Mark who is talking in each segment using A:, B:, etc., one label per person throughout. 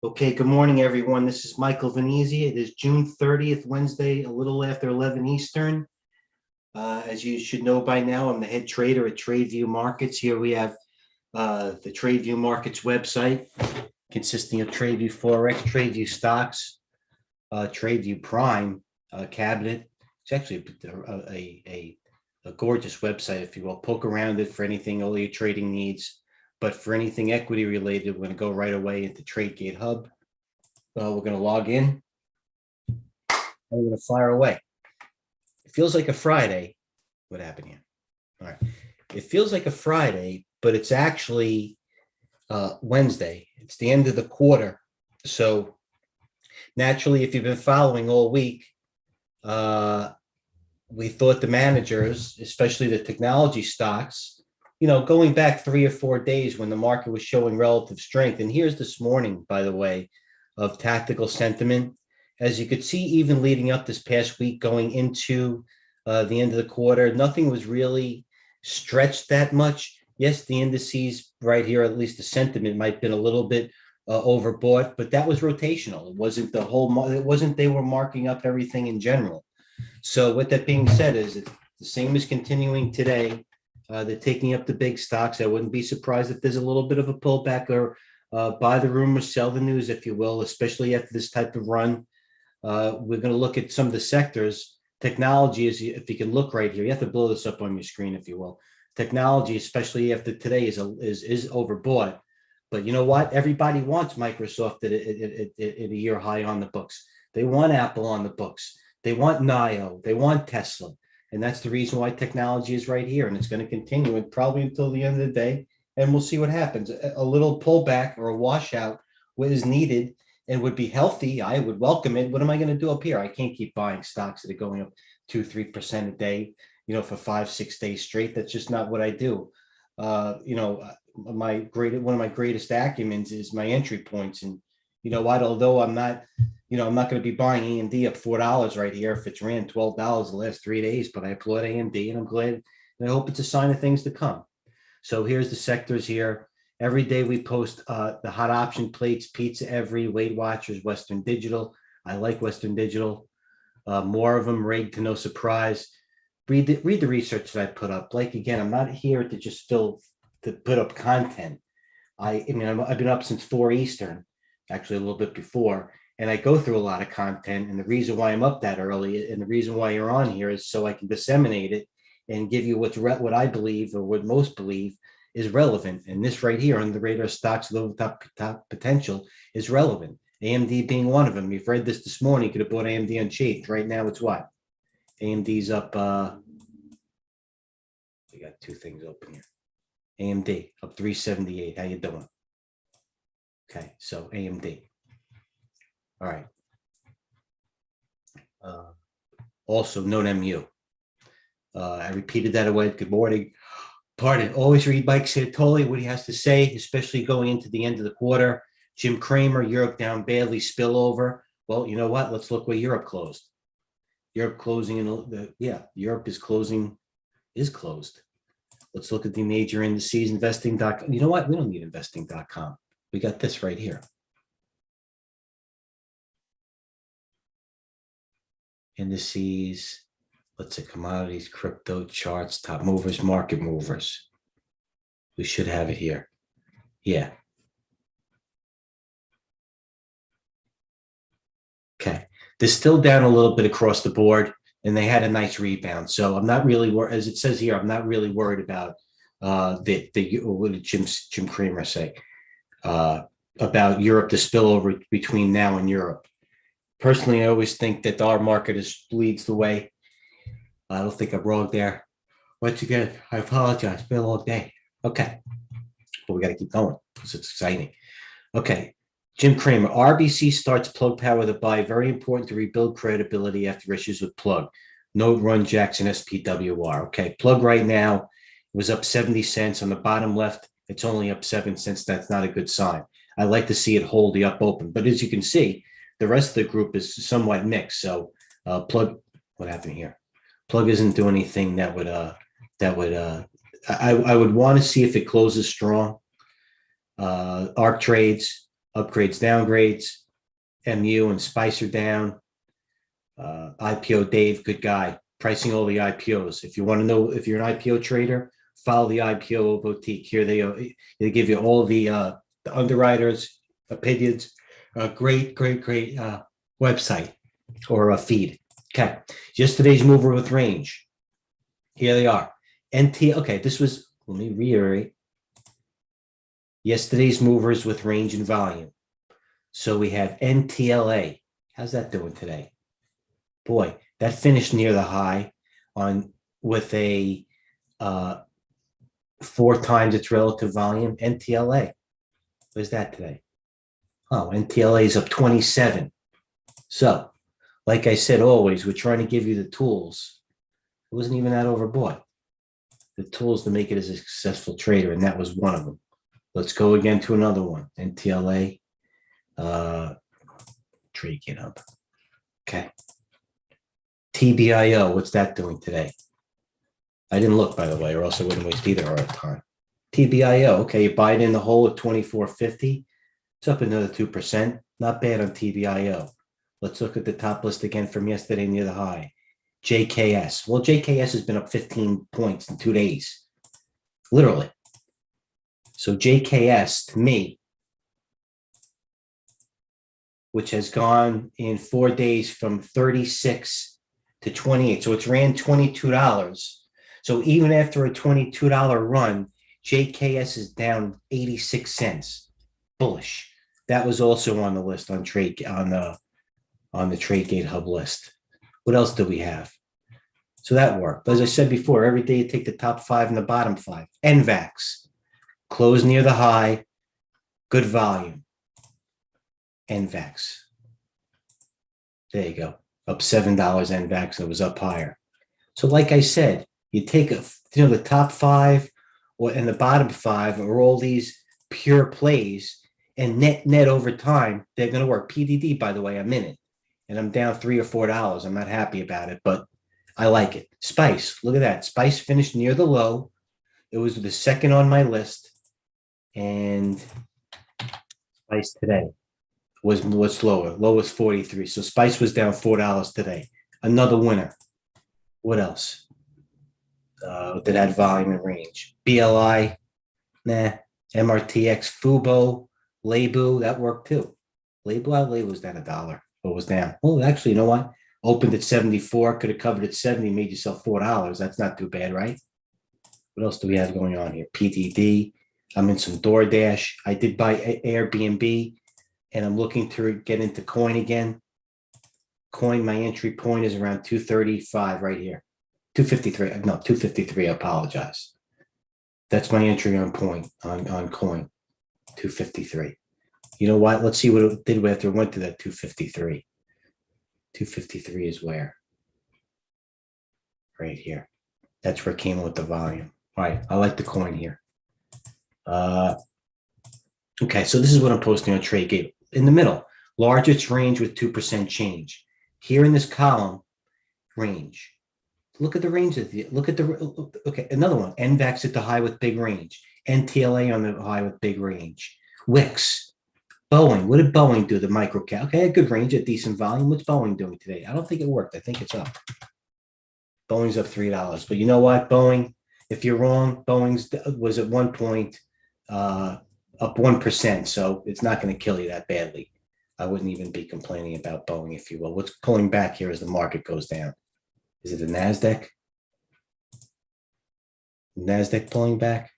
A: Okay, good morning, everyone. This is Michael Venezia. It is June 30th, Wednesday, a little after 11 Eastern. As you should know by now, I'm the head trader at TradeView Markets. Here we have the TradeView Markets website consisting of TradeView Forex, TradeView Stocks, TradeView Prime cabinet. It's actually a gorgeous website, if you will. Poke around it for anything, all your trading needs. But for anything equity related, we're going to go right away into TradeGate Hub. We're going to log in and we're going to fire away. It feels like a Friday. What happened here? All right. It feels like a Friday, but it's actually Wednesday. It's the end of the quarter. So naturally, if you've been following all week, we thought the managers, especially the technology stocks, going back 3 or 4 days when the market was showing relative strength. And here's this morning, by the way, of tactical sentiment. As you could see, even leading up this past week, going into the end of the quarter, nothing was really stretched that much. Yes, the indices right here, at least the sentiment might have been a little bit overbought, but that was rotational. It wasn't the whole, it wasn't they were marking up everything in general. So with that being said, is it the same is continuing today. They're taking up the big stocks. I wouldn't be surprised if there's a little bit of a pullback or buy the rumor, sell the news, if you will, especially after this type of run. We're going to look at some of the sectors. Technology is, if you can look right here, you have to blow this up on your screen, if you will. Technology, especially after today, is overbought. But you know what? Everybody wants Microsoft at a year high on the books. They want Apple on the books. They want NIO. They want Tesla. And that's the reason why technology is right here. And it's going to continue and probably until the end of the day. And we'll see what happens. A little pullback or a washout is needed and would be healthy. I would welcome it. What am I going to do up here? I can't keep buying stocks that are going up 2-3% a day, for 5-6 days straight. That's just not what I do. One of my greatest acumens is my entry points. And you know what? Although I'm not going to be buying AMD up $4 right here if it's ran $12 the last 3 days, but I applaud AMD and I'm glad and I hope it's a sign of things to come. So here's the sectors here. Every day we post the hot option plates, Pizza Every, Weight Watchers, Western Digital. I like Western Digital. More of them, rigged to no surprise. Read the research that I put up. Like, again, I'm not here to just to put up content. I've been up since 4 Eastern, actually a little bit before. And I go through a lot of content. And the reason why I'm up that early and the reason why you're on here is so I can disseminate it and give you what I believe or what most believe is relevant. And this right here on the radar stocks with top potential is relevant. AMD being one of them. You've read this morning. You could have bought AMD unchanged. Right now it's what? AMD's up. We got 2 things open here. AMD up 378. How you doing? Okay, so AMD. All right. Also, note MU. I repeated that away. Good morning. Pardon. Always read Mike Santoli, what he has to say, especially going into the end of the quarter. Jim Cramer, Europe down badly, spillover. Well, you know what? Let's look where Europe closed. Europe closing Europe is closed. Let's look at the major indices, investing.com. You know what? We don't need investing.com. We got this right here. Indices, let's say commodities, crypto, charts, top movers, market movers. We should have it here. Yeah. Okay. They're still down a little bit across the board, and they had a nice rebound. So I'm not really worried, as it says here, I'm not really worried about what did Jim Cramer say about Europe, the spillover between now and Europe. Personally, I always think that our market leads the way. I don't think I'm wrong there. Once again, I apologize. It's been a long day. Okay. But we got to keep going because it's exciting. Okay. Jim Cramer, RBC starts Plug Power to buy. Very important to rebuild credibility after issues with Plug. Note Run Jackson SPWR. Okay. Plug right now was up 70 cents. On the bottom left, it's only up 7 cents. That's not a good sign. I like to see it hold the up open. But as you can see, the rest of the group is somewhat mixed. So Plug, what happened here? Plug isn't doing anything that would I would want to see if it closes strong. ARC trades, upgrades, downgrades, MU and Spicer down. IPO Dave, good guy, pricing all the IPOs. If you want to know if you're an IPO trader, follow the IPO boutique. Here they give you all the underwriters' opinions. Great website or a feed. Okay, yesterday's mover with range. Here they are. NT. Okay, this was. Let me reiterate. Yesterday's movers with range and volume. So we have NTLA. How's that doing today? Boy, that finished near the high on with a 4 times its relative volume. NTLA. Where's that today? Oh, NTLA is up 27. So, like I said, always, we're trying to give you the tools. It wasn't even that overbought. The tools to make it as a successful trader, and that was one of them. Let's go again to another one. NTLA. Trade get up. Okay. TBIO, what's that doing today? I didn't look, by the way, or else I wouldn't waste either our time. TBIO, okay, you buy it in the hole at 24.50. It's up another 2%. Not bad on TBIO. Let's look at the top list again from yesterday near the high. JKS. Well, JKS has been up 15 points in 2 days. Literally. So JKS, to me, which has gone in 4 days from 36 to 28. So it's ran $22. So even after a $22 run, JKS is down 86 cents. Bullish. That was also on the list on trade on the TradeGate Hub list. What else do we have? So that worked. As I said before, every day you take the top 5 and the bottom 5. NVAX. Close near the high. Good volume. NVAX. There you go. Up $7 NVAX, and it was up higher. So like I said, you take the top 5 and the bottom 5 are all these pure plays, and net over time, they're going to work. PDD, by the way, I'm in it, and I'm down $3 or $4. I'm not happy about it, but I like it. Spice, look at that. Spice finished near the low. It was the second on my list, and Spice today was lower. Low was 43. So Spice was down $4 today. Another winner. What else? That had volume and range. BLI, nah. MRTX, Fubo, Lebu, that worked too. Lebu was down $1. What was down? Oh, actually, you know what? Opened at 74, could have covered at 70, made yourself $4. That's not too bad, right? What else do we have going on here? PDD. I'm in some DoorDash. I did buy Airbnb, and I'm looking to get into coin again. Coin, my entry point is around 235 right here. 253. No, 253. I apologize. That's my entry on point on coin. 253. You know what? Let's see what it did after it went to that 253. 253 is where? Right here. That's where it came with the volume. All right. I like the coin here. Okay, so this is what I'm posting on TradeGate. In the middle, largest range with 2% change. Here in this column, range. Look at the range. Okay, another one. NVAX at the high with big range. NTLA on the high with big range. Wix. Boeing. What did Boeing do? The micro cap. Okay, good range at decent volume. What's Boeing doing today? I don't think it worked. I think it's up. Boeing's up $3. But you know what, Boeing? If you're wrong, Boeing's was at one point up 1%. So it's not going to kill you that badly. I wouldn't even be complaining about Boeing, if you will. What's pulling back here as the market goes down? Is it the NASDAQ? NASDAQ pulling back?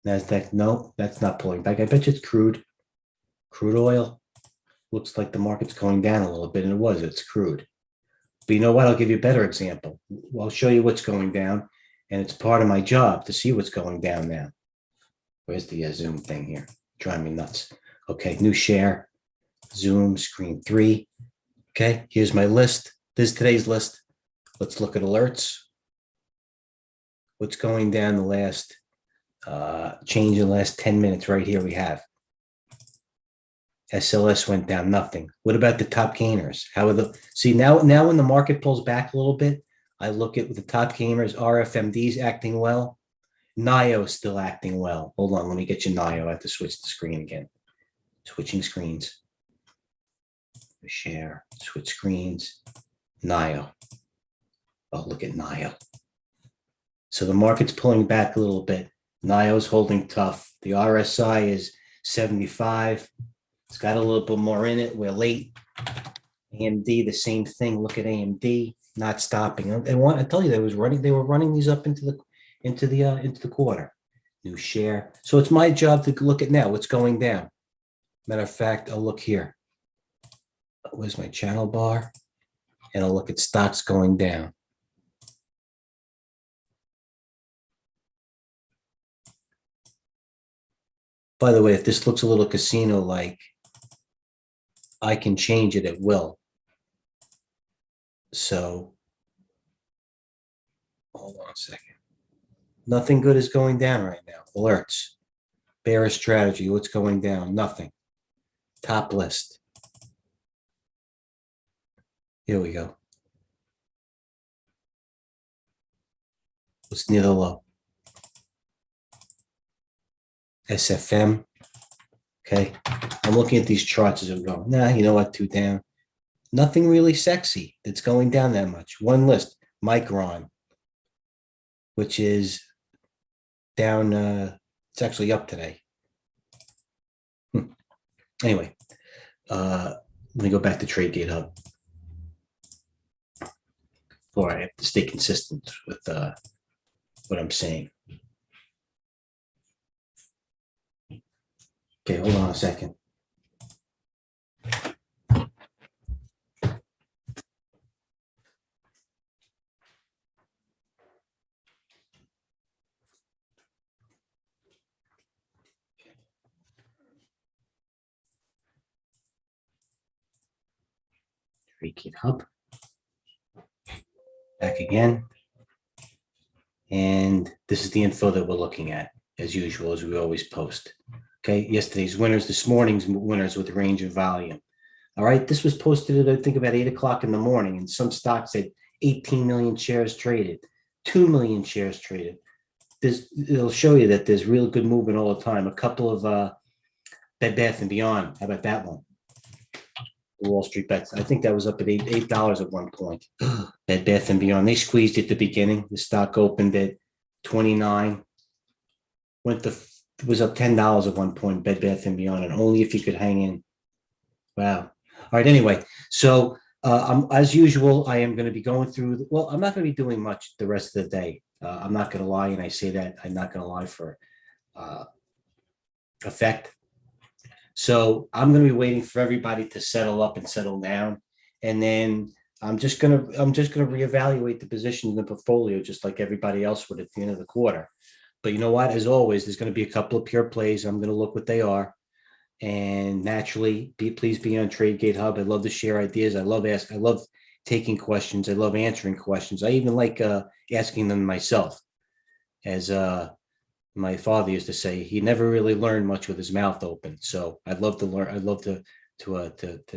A: NASDAQ, no, that's not pulling back. I bet you it's crude. Crude oil. Looks like the market's going down a little bit, and it's crude. But you know what? I'll give you a better example. I'll show you what's going down, and it's part of my job to see what's going down now. Where's the Zoom thing here? Driving me nuts. Okay, new share. Zoom, screen 3. Okay, here's my list. This is today's list. Let's look at alerts. What's going down the last change in the last 10 minutes right here we have. SLS went down, nothing. What about the top gainers? How are see now when the market pulls back a little bit, I look at the top gainers, RFMD's acting well. NIO is still acting well. Hold on, let me get you NIO. I have to switch the screen again. Switching screens. Share, switch screens. NIO. Oh, look at NIO. So the market's pulling back a little bit. NIO is holding tough. The RSI is 75. It's got a little bit more in it. We're late. AMD, the same thing. Look at AMD, not stopping. I want to tell you, they were running these up into the quarter. New share. So it's my job to look at now what's going down. Matter of fact, I'll look here. Where's my channel bar? And I'll look at stocks going down. By the way, if this looks a little casino-like, I can change it at will. So, hold on a second. Nothing good is going down right now. Alerts. Bearish strategy. What's going down? Nothing. Top list. Here we go. What's near the low? SFM. Okay. I'm looking at these charts as I'm going. Nah, you know what? Two down. Nothing really sexy that's going down that much. One list. Micron, which is down. It's actually up today. Anyway, let me go back to TradeGate Hub. Before I have to stay consistent with what I'm saying. Okay, hold on a second. TradeGate Hub. Back again. And this is the info that we're looking at, as usual, as we always post. Okay, yesterday's winners, this morning's winners with range of volume. All right, this was posted at, I think, about 8 o'clock in the morning, and some stocks had 18 million shares traded, 2 million shares traded. It'll show you that there's real good movement all the time. A couple of Bed Bath and Beyond. How about that one? The Wall Street bets. I think that was up at $8 at one point. Bed Bath and Beyond. They squeezed at the beginning. The stock opened at 29. Was up $10 at one point. Bed Bath and Beyond, and only if you could hang in. Wow. All right. Anyway, so as usual, I am going to be going through. Well, I'm not going to be doing much the rest of the day. I'm not going to lie, and I say that I'm not going to lie for effect. So I'm going to be waiting for everybody to settle up and settle down, and then I'm just going to reevaluate the position in the portfolio, just like everybody else would at the end of the quarter. But you know what? As always, there's going to be a couple of pure plays. I'm going to look what they are, and naturally, please be on TradeGate Hub. I love to share ideas. I love taking questions. I love answering questions. I even like asking them myself, as my father used to say, he never really learned much with his mouth open. So I'd love to learn. I'd love to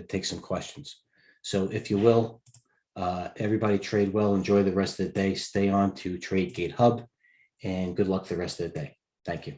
A: take some questions. So if you will, everybody trade well. Enjoy the rest of the day. Stay on to TradeGate Hub, and good luck the rest of the day. Thank you.